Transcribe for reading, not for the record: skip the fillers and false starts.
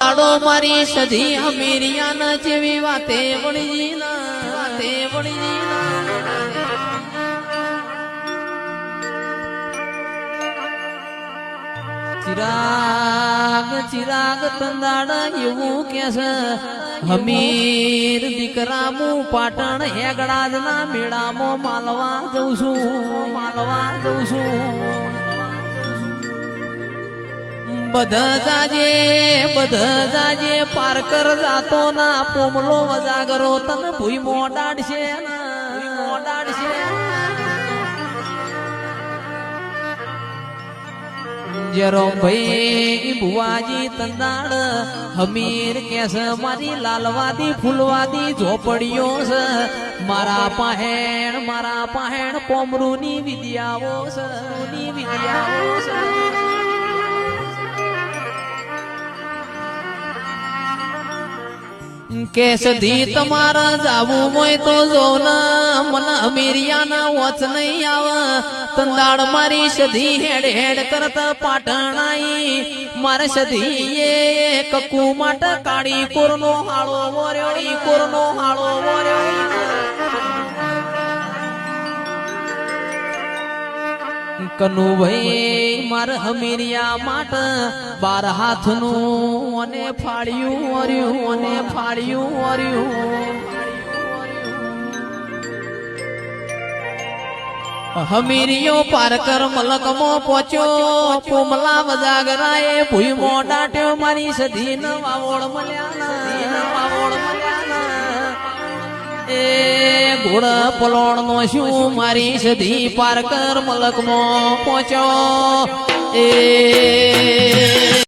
દાડો મારી સધી અમીરિયાના જેવી વાતે વળી ચિરાગ તંદાડ એવું કે છે હમીર દીકરામું પાટણ હેગડાજના મેળામાં માલવા જઉં છું બધા જાજે પારકર જાતો ના પોમલો વજાગરો તન ભૂઈ મોડાડશે જરો ભાઈ ભુવાજી તંદાડ હમીર કેસ મારી લાલવાદી ફૂલવાદી ઝોપડીઓ છે મારા પાહેણ પોમરૂની વિદ્યાઓ છે કે સધી તમારા જાવું હોય તો જો ના મને અમીરિયાના વચ નહીં આવે તંદાડ મારી સધી હેડ કરતા પાટણ આઈ મારે સધી એ કકુ માટે કાળી કોરનો હાળો વર્યો કનુભાઈ મારે હમીરિયા માટે 12 હાથનું અને ફાળ્યું હમીરિયો પારકર મલકમો પહોંચ્યો પોમલા વજાગરાએ ભૂઈ મોડાટ્યો મારી સધી ન વાવોળ મળ્યા એ ઘોડ પલોણ નો શું મારી સધી પારકર મલકમો પહોંચ્યો એ